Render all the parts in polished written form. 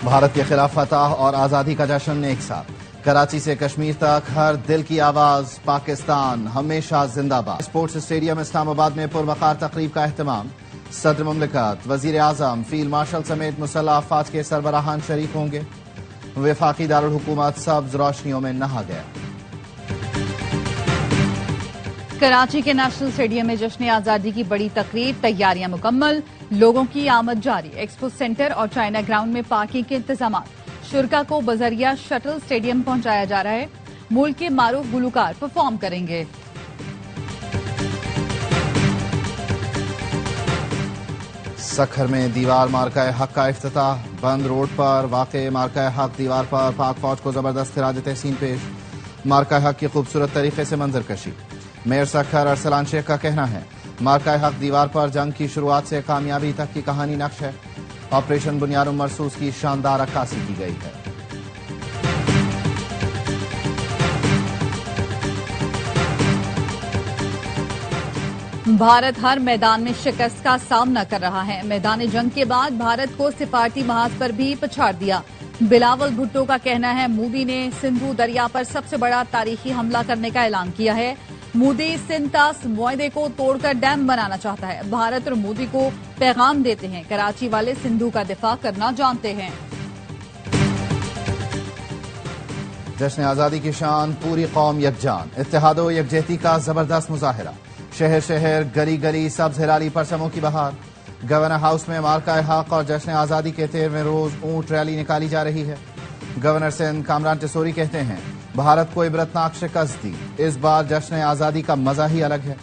بھارت کے خلاف فتح اور آزادی کا جشن ایک ساتھ، کراچی سے کشمیر تک ہر دل کی آواز، پاکستان ہمیشہ زندہ باد۔ اسپورٹس اسٹیڈیم اسلام آباد میں پروقار تقریب کا اہتمام، صدر مملکت، وزیر اعظم، فیلڈ مارشل سمیت مسلح افواج کے سربراہان شریک ہوں گے۔ وفاقی دارالحکومت سبز روشنیوں میں نہا گیا۔ کراچی کے نیشنل اسٹیڈیم میں جشن آزادی کی بڑی تقریب، تیاریاں مکمل، لوگوں کی آمد جاری۔ ایکسپو سینٹر اور چائنا گراؤنڈ میں پارکنگ کے انتظامات، شرکا کو بذریعہ شٹل اسٹیڈیم پہنچایا جا رہا ہے۔ ملک کے معروف گلوکار پرفارم کریں گے۔ سکھر میں دیوار مارکہ حق کا افتتاح، بند روڈ پر واقع مارکہ حق دیوار پر پاک فوج کو زبردست خراج تحسین پیش۔ مارکہ حق کی خوبصورت طریقے سے منظر کشی۔ میئر سکھر ارسلان شیخ کا کہنا ہے، مارکہ حق دیوار پر جنگ کی شروعات سے کامیابی تک کی کہانی نقش ہے۔ آپریشن بنیاد مرصوص کی شاندار عکاسی کی گئی ہے۔ بھارت ہر میدان میں شکست کا سامنا کر رہا ہے۔ میدان جنگ کے بعد بھارت کو سفارتی محاذ پر بھی پچھاڑ دیا۔ بلاول بھٹو کا کہنا ہے، مودی نے سندھو دریا پر سب سے بڑا تاریخی حملہ کرنے کا اعلان کیا ہے۔ مودی سندھ طاس معاہدے کو توڑ کر ڈیم بنانا چاہتا ہے۔ بھارت اور مودی کو پیغام دیتے ہیں، کراچی والے سندھو کا دفاع کرنا جانتے ہیں۔ جشن آزادی کی شان، پوری قوم یکجان، اتحاد و یکجہتی کا زبردست مظاہرہ۔ شہر شہر گلی گلی سبز ہلالی پرچموں کی بہار۔ گورنر ہاؤس میں مارکہ حق اور جشن آزادی کے 13ویں روز اونٹ ریلی نکالی جا رہی ہے۔ گورنر سندھ کامران ٹسوری کہتے ہیں، بھارت کو عبرتناک شکست دی، اس بار جشن آزادی کا مزہ ہی الگ ہے۔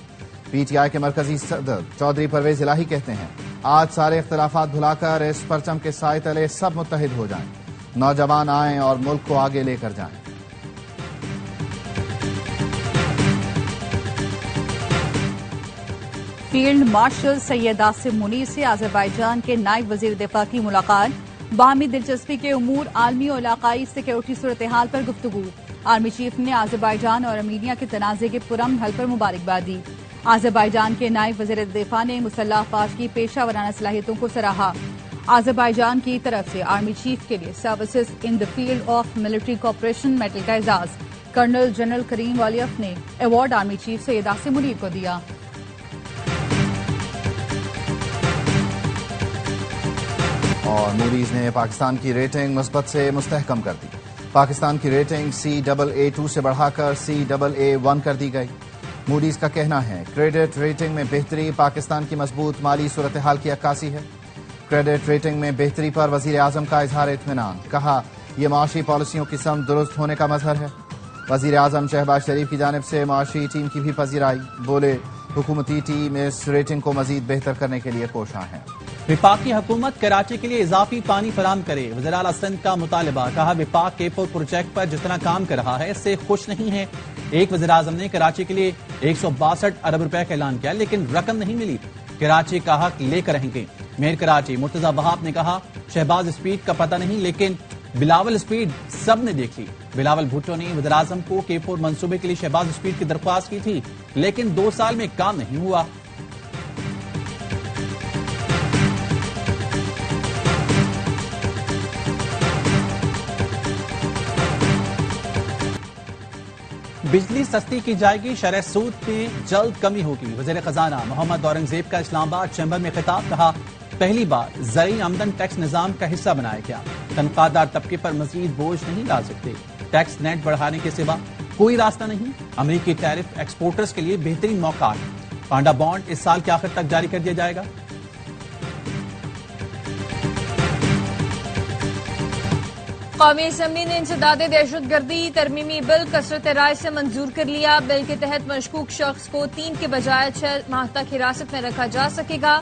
پی ٹی آئی کے مرکزی صدر چودھری پرویز الہی کہتے ہیں، آج سارے اختلافات بھلا کر اس پرچم کے سائے تلے سب متحد ہو جائیں، نوجوان آئیں اور ملک کو آگے لے کر جائیں۔ فیلڈ مارشل سید آصم منیر سے آذربائیجان کے نائب وزیر دفاع کی ملاقات، باہمی دلچسپی کے امور، عالمی اور علاقائی سیکورٹی صورتحال پر گفتگو۔ آرمی چیف نے آذربائیجان اور ارمینیا کے تنازع کے پرامن حل پر مبارکباد دی۔ آذربائیجان کے نائب وزیر دفاع نے مسلح افواج کی پیشہ ورانہ صلاحیتوں کو سراہا۔ آذربائیجان کی طرف سے آرمی چیف کے لیے services in the field of military cooperation medal کا اعزاز، کرنل جنرل کریم والیف نے award army chief Syed Asim Munir کو دیا۔ اور موڈیز نے پاکستان کی ریٹنگ مثبت سے مستحکم کر دی۔ پاکستان کی ریٹنگ CAA2 سے بڑھا کر CAA1 کر دی گئی۔ موڈیز کا کہنا ہے، کریڈٹ ریٹنگ میں بہتری پاکستان کی مضبوط مالی صورتحال کی عکاسی ہے۔ کریڈٹ ریٹنگ میں بہتری پر وزیر اعظم کا اظہار اطمینان، کہا یہ معاشی پالیسیوں کی سمت درست ہونے کا مظہر ہے۔ وزیر اعظم شہباز شریف کی جانب سے معاشی ٹیم کی بھی پذیرائی، بولے حکومتی ٹیم اس ریٹنگ کو مزید بہتر کرنے کے لیے کوشاں ہے۔ وفاقی حکومت کراچی کے لیے اضافی پانی فراہم کرے، وزیر اعلیٰ سندھ کا مطالبہ، کہا وفاق کیپور پروجیکٹ پر جس طرح کام کر رہا ہے اس سے خوش نہیں ہے۔ ایک وزیر اعظم نے کراچی کے لیے 162 ارب روپے کا اعلان کیا لیکن رقم نہیں ملی، کراچی کا حق لے کر رہیں گے۔ میئر کراچی مرتضی وہاب نے کہا، شہباز اسپیڈ کا پتہ نہیں لیکن بلاول اسپیڈ سب نے دیکھ لی۔ بلاول بھٹو نے وزیر اعظم کو کیپور منصوبے کے لیے شہباز اسپیڈ کی درخواست کی تھی لیکن 2 سال میں کام نہیں ہوا۔ بجلی سستی کی جائے گی، شرح سود میں جلد کمی ہوگی۔ وزیر خزانہ محمد اورنگزیب کا اسلام آباد چیمبر میں خطاب، کہا پہلی بار زرعی آمدن ٹیکس نظام کا حصہ بنایا گیا، تنخواہ دار طبقے پر مزید بوجھ نہیں ڈال سکتے، ٹیکس نیٹ بڑھانے کے سوا کوئی راستہ نہیں۔ امریکی ٹیرف ایکسپورٹرز کے لیے بہترین موقع ہے، پانڈا بانڈ اس سال کے آخر تک جاری کر دیا جائے گا۔ قومی اسمبلی نے انسداد دہشت گردی ترمیمی بل کثرت رائے سے منظور کر لیا۔ بل کے تحت مشکوک شخص کو 3 کے بجائے 6 ماہ تک حراست میں رکھا جا سکے گا۔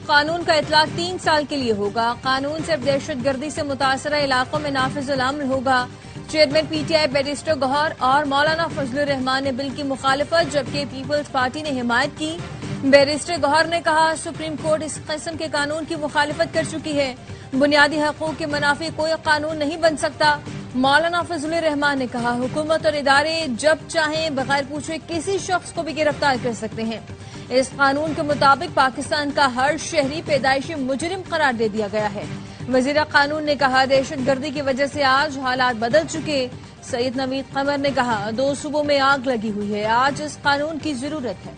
قانون کا اطلاق 3 سال کے لیے ہوگا۔ قانون صرف دہشت گردی سے متاثرہ علاقوں میں نافذ العمل ہوگا۔ چیئرمین PTI بیرسٹر گوہر اور مولانا فضل الرحمان نے بل کی مخالفت جبکہ پیپلز پارٹی نے حمایت کی۔ بیرسٹر گوہر نے کہا، سپریم کورٹ اس قسم کے قانون کی مخالفت کر چکی ہے، بنیادی حقوق کے منافی کوئی قانون نہیں بن سکتا۔ مولانا فضل الرحمان نے کہا، حکومت اور ادارے جب چاہیں بغیر پوچھے کسی شخص کو بھی گرفتار کر سکتے ہیں۔ اس قانون کے مطابق پاکستان کا ہر شہری پیدائشی مجرم قرار دے دیا گیا ہے۔ وزیر قانون نے کہا دہشت گردی کی وجہ سے آج حالات بدل چکے. سید نوید قمر نے کہا 2 صوبوں میں آگ لگی ہوئی ہے, آج اس قانون کی ضرورت ہے.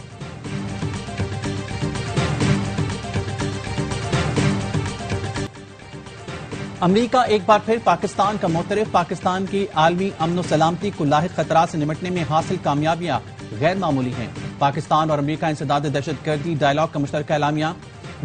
امریکہ ایک بار پھر پاکستان کا معترف. پاکستان کی عالمی امن و سلامتی کو لاحق خطرات سے نمٹنے میں حاصل کامیابیاں غیر معمولی ہیں. پاکستان اور امریکہ انسداد دہشت گردی ڈائیلاگ کا مشترکہ اعلامیہ.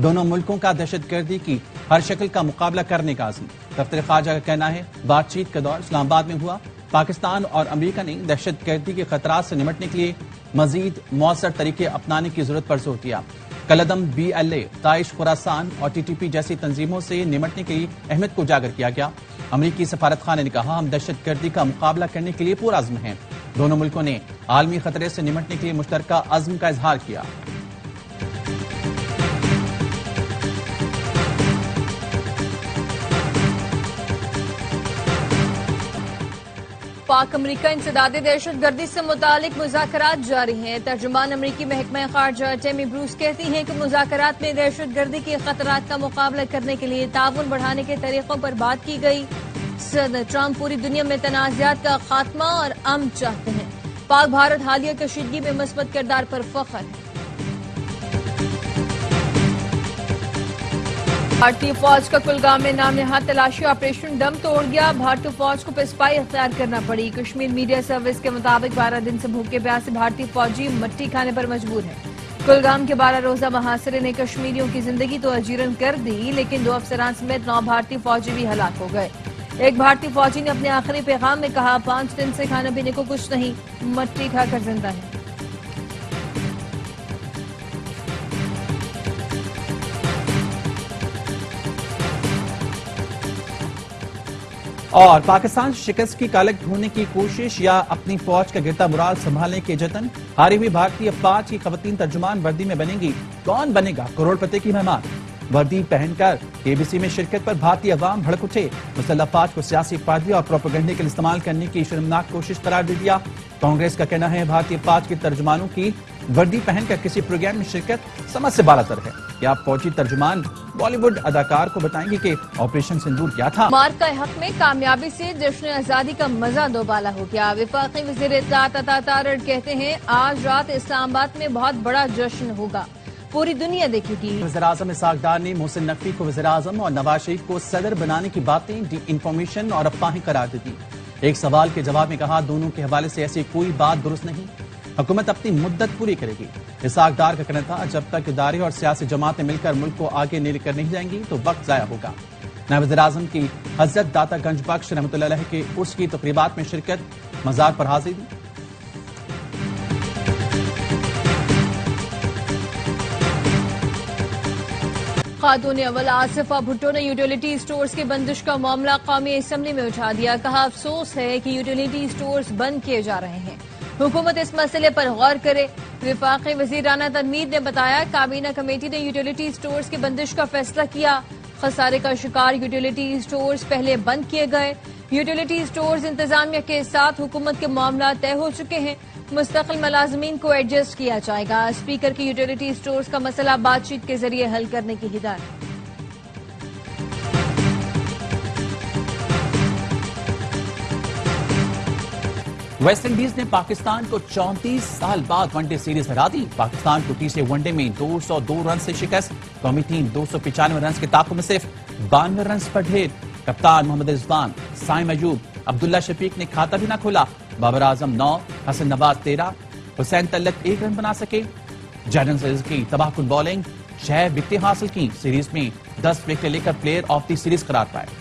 دونوں ملکوں کا دہشت گردی کی ہر شکل کا مقابلہ کرنے کا عزم. دفتر خارجہ کا کہنا ہے بات چیت کا دور اسلام آباد میں ہوا. پاکستان اور امریکہ نے دہشت گردی کے خطرات سے نمٹنے کے لیے مزید مؤثر طریقے اپنانے کی ضرورت پر زور دیا. کالعدم BLA, داعش, خراسان اور TTP جیسی تنظیموں سے نمٹنے کی اہمیت کو اجاگر کیا گیا. امریکی سفارت خانے نے کہا ہم دہشت گردی کا مقابلہ کرنے کے لیے پرعزم ہیں. دونوں ملکوں نے عالمی خطرے سے نمٹنے کے لیے مشترکہ عزم کا اظہار کیا. پاک امریکہ انسداد دہشت گردی سے متعلق مذاکرات جاری ہیں. ترجمان امریکی محکمہ خارجہ ٹیمی بروس کہتی ہیں کہ مذاکرات میں دہشت گردی کے خطرات کا مقابلہ کرنے کے لیے تعاون بڑھانے کے طریقوں پر بات کی گئی. صدر ٹرمپ پوری دنیا میں تنازعات کا خاتمہ اور امن چاہتے ہیں. پاک بھارت حالیہ کشیدگی میں مثبت کردار پر فخر ہے. بھارتی فوج کا کلگام میں نامنہاد تلاشی آپریشن دم توڑ گیا. بھارتی فوج کو پسپائی اختیار کرنا پڑی. کشمیر میڈیا سروس کے مطابق 12 دن سے بھوکے پیاسے بھارتی فوجی مٹی کھانے پر مجبور ہیں. کلگام کے 12 روزہ محاصرے نے کشمیریوں کی زندگی تو اجیرن کر دی, لیکن 2 افسران سمیت 9 بھارتی فوجی بھی ہلاک ہو گئے. ایک بھارتی فوجی نے اپنے آخری پیغام میں کہا 5 دن سے کھانے پینے کو کچھ نہیں, مٹی کھا کر زندہ ہے. اور پاکستان شکست کی کالک ڈھونڈنے کی کوشش یا اپنی فوج کا گرتا مرال سنبھالنے کے جتن. ہاری ہوئی بھارتی افواج کی خواتین ترجمان وردی میں بنیں گی. کون بنے گا کروڑ پتی کی مہمان؟ وردی پہن کر KBC میں شرکت پر بھارتی عوام بھڑک اٹھے. مسلح افواج کو سیاسی فائدے اور پروپیگنڈے کے لیے استعمال کرنے کی شرمناک کوشش قرار دے دیا. کانگریس کا کہنا ہے بھارتی افواج کے ترجمانوں کی وردی پہن کر کسی پروگرام میں شرکت سمجھ سے بالاتر ہے. یا فوجی ترجمان بالی ووڈ اداکار کو بتائیں گے کہ آپریشن سندور کیا تھا. مارکہ حق میں کامیابی سے جشن آزادی کا مزہ دوبالا ہو گیا. وفاقی وزیر اطلاعات عطا تارڑ کہتے ہیں آج رات اسلام آباد میں بہت بڑا جشن ہوگا, پوری دنیا دیکھے گی. وزیراعظم اسحاق ڈار نے محسن نقوی کو وزیراعظم اور نواز شریف کو صدر بنانے کی باتیں ڈی انفارمیشن اور افواہیں قرار دی. ایک سوال کے جواب میں کہا دونوں کے حوالے سے ایسی کوئی بات درست نہیں, حکومت اپنی مدت پوری کرے گی. اسحاق ڈار کا کہنا تھا جب تک ادارے اور سیاسی جماعتیں مل کر ملک کو آگے لے کر نہیں جائیں گی تو وقت ضائع ہوگا. نائب وزیراعظم کی حضرت داتا گنج بخش رحمۃ اللہ علیہ کے عرس کی تقریبات میں شرکت, مزار پر حاضری دی. خاتون اول آصفہ بھٹو نے یوٹیلیٹی اسٹورز کی بندش کا معاملہ قومی اسمبلی میں اٹھا دیا. کہا افسوس ہے کہ یوٹیلیٹی اسٹورز بند کیے جا رہے ہیں, حکومت اس مسئلے پر غور کرے. وفاقی وزیر رانا تنویر نے بتایا کابینہ کمیٹی نے یوٹیلیٹی اسٹورز کی بندش کا فیصلہ کیا. خسارے کا شکار یوٹیلیٹی اسٹورز پہلے بند کیے گئے. یوٹیلیٹی اسٹورز انتظامیہ کے ساتھ حکومت کے معاملات طے ہو چکے ہیں, مستقل ملازمین کو ایڈجسٹ کیا جائے گا. اسپیکر کی یوٹیلیٹی اسٹورز کا مسئلہ بات چیت کے ذریعے حل کرنے کی ہدایت. ویسٹ انڈیز نے پاکستان کو 34 سال بعد ون ڈے سیریز ہرا دی. پاکستان کو تیسرے ون ڈے میں 202 رن سے شکست. قومی ٹیم 295 رنز کے تعاقب میں صرف 92 رنز پر ڈھیر. کپتان محمد رضوان, سائم ایوب, عبداللہ شفیق نے کھاتا بھی نہ کھولا. بابر اعظم 9, حسن نواز 13, حسین طلت 1 رن بنا سکے. جیڈن سیریز کی تباہ کن بالنگ, 6 وکٹیں حاصل کی. سیریز میں 10 وکٹیں لے کر پلیئر آف دی سیریز قرار پائے.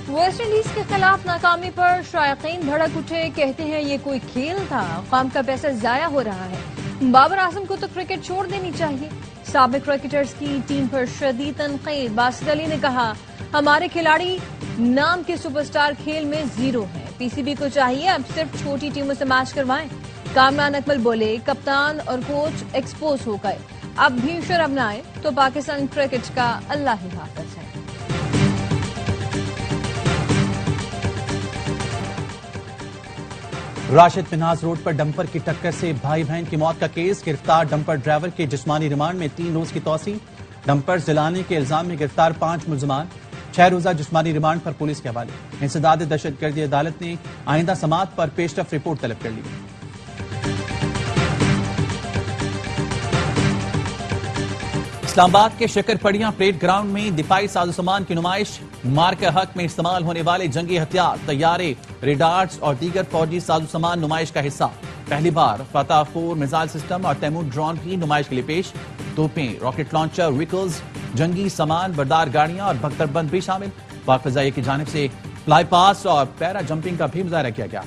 ویسٹ انڈیز کے خلاف ناکامی پر شائقین بھڑک اٹھے. کہتے ہیں یہ کوئی کھیل تھا, قوم کا پیسہ ضائع ہو رہا ہے. بابر اعظم کو تو کرکٹ چھوڑ دینی چاہیے. سابق کرکٹرز کی ٹیم پر شدید تنقید. باسط علی نے کہا ہمارے کھلاڑی نام کے سپر سٹار کھیل میں زیرو ہیں. PCB کو چاہیے اب صرف چھوٹی ٹیموں سے میچ کروائیں. کامران اکمل بولے کپتان اور کوچ ایکسپوز ہو گئے, اب بھی شرم نہ آئے تو پاکستان کرکٹ کا اللہ ہی حافظ ہے. راشد پنہاز روڈ پر ڈمپر کی ٹکر سے بھائی بہن کی موت کا کیس، گرفتار ڈمپر ڈرائیور کے جسمانی ریمانڈ میں 3 روز کی توسیع، ڈمپر جلانے کے الزام میں گرفتار 5 ملزمان، 6 روزہ جسمانی ریمانڈ پر پولیس کے حوالے۔ انسداد دہشت گردی عدالت نے آئندہ سماعت پر پیشرفت رپورٹ طلب کر لی۔ اسلام آباد کے شکر پڑیاں پریڈ گراؤنڈ میں دفاعی سازوسامان کی نمائش، مارکہ حق میں استعمال ہونے والے جنگی ہتھیار، طیارے، ریڈارز اور دیگر فوجی سازوسامان نمائش کا حصہ۔ پہلی بار فتح 4 میزائل سسٹم اور تیمور ڈرون بھی نمائش کے لیے پیش، توپیں، راکٹ لانچر، وہیکلز، جنگی سامان بردار گاڑیاں اور بختر بند بھی شامل۔ پاک فضائیہ کی جانب سے فلائی پاس اور پیرا جمپنگ کا بھی مظاہرہ کیا گیا۔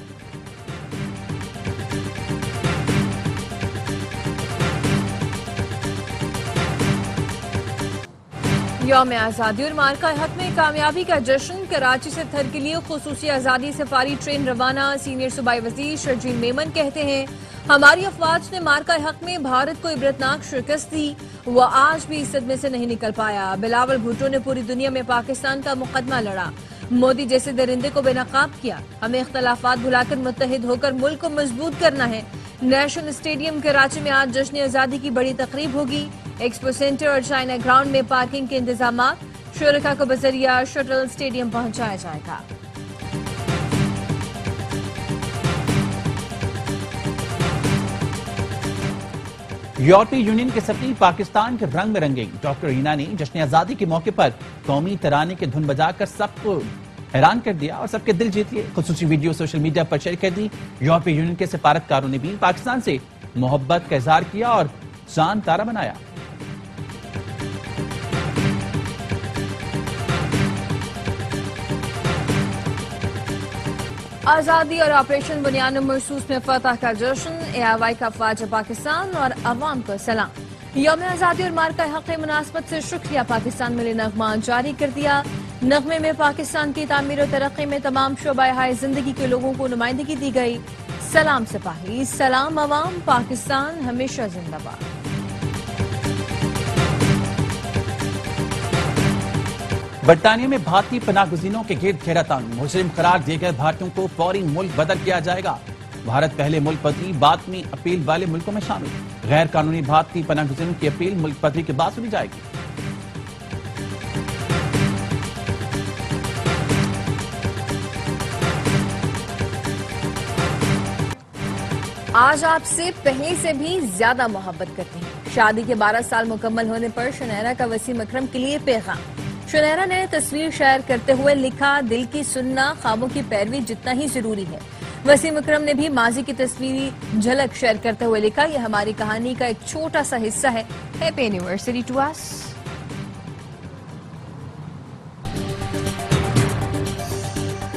یوم آزادی اور مارکہ حق میں کامیابی کا جشن، کراچی سے تھر کے لیے خصوصی آزادی سفاری ٹرین روانہ۔ سینئر صوبائی وزیر شرجیل میمن کہتے ہیں، ہماری افواج نے مارکہ حق میں بھارت کو عبرتناک شکست دی، وہ آج بھی اس صدمے سے نہیں نکل پایا۔ بلاول بھٹو نے پوری دنیا میں پاکستان کا مقدمہ لڑا، مودی جیسے درندے کو بے نقاب کیا۔ ہمیں اختلافات بھلا کر متحد ہو کر ملک کو مضبوط کرنا ہے۔ نیشنل اسٹیڈیم کراچی میں آج جشن آزادی کی بڑی تقریب ہوگی۔ ایکسپو سینٹر اور چائنا گراؤنڈ میں پارکنگ کے انتظامات، شرکاء کو بذریعہ شٹل اسٹیڈیم پہنچایا جائے گا۔ یورپی یونین کے سفیر پاکستان کے رنگ میں رنگیں، ڈاکٹر رینا نے جشن آزادی کے موقع پر قومی ترانے کی دھن بجا کر سب کو حیران کر دیا اور سب کے دل جیت لیے۔ خصوصی ویڈیو سوشل میڈیا پر شیئر کر دی۔ یورپی یونین کے سفارتکاروں نے بھی پاکستان سے محبت کا اظہار کیا اور جان تارا بنایا۔ آزادی اور آپریشن بنیاد مرصوص میں فتح کا جشن، AIY کا افواج پاکستان اور عوام کو سلام۔ یوم آزادی اور مارکہ حق کی مناسبت سے شکریہ پاکستان ملے نغمہ جاری کر دیا۔ نغمے میں پاکستان کی تعمیر و ترقی میں تمام شعبۂ زندگی کے لوگوں کو نمائندگی دی گئی۔ سلام سپاہی، سلام عوام، پاکستان ہمیشہ زندہ باد۔ برطانیہ میں بھارتی پناہ گزینوں کے گرد گھیرا تنگ، مجرم قرار دیے گئے بھارتیوں کو فوری ملک بدر کیا جائے گا۔ بھارت پہلے ملک بدری بعد میں اپیل والے ملکوں میں شامل، غیر قانونی بھارتی پناہ گزینوں کی اپیل ملک بدری کے بعد سنی جائے گی۔ آج آپ سے پہلے سے بھی زیادہ محبت کرتے ہیں۔ شادی کے 12 سال مکمل ہونے پر شنیرا کا وسیم اکرم کے لیے پیغام۔ شنیرا نے تصویر شیئر کرتے ہوئے لکھا، دل کی سننا خوابوں کی پیروی جتنا ہی ضروری ہے۔ وسیم اکرم نے بھی ماضی کی تصویری جھلک شیئر کرتے ہوئے لکھا، یہ ہماری کہانی کا ایک چھوٹا سا حصہ ہے۔ Happy anniversary to us.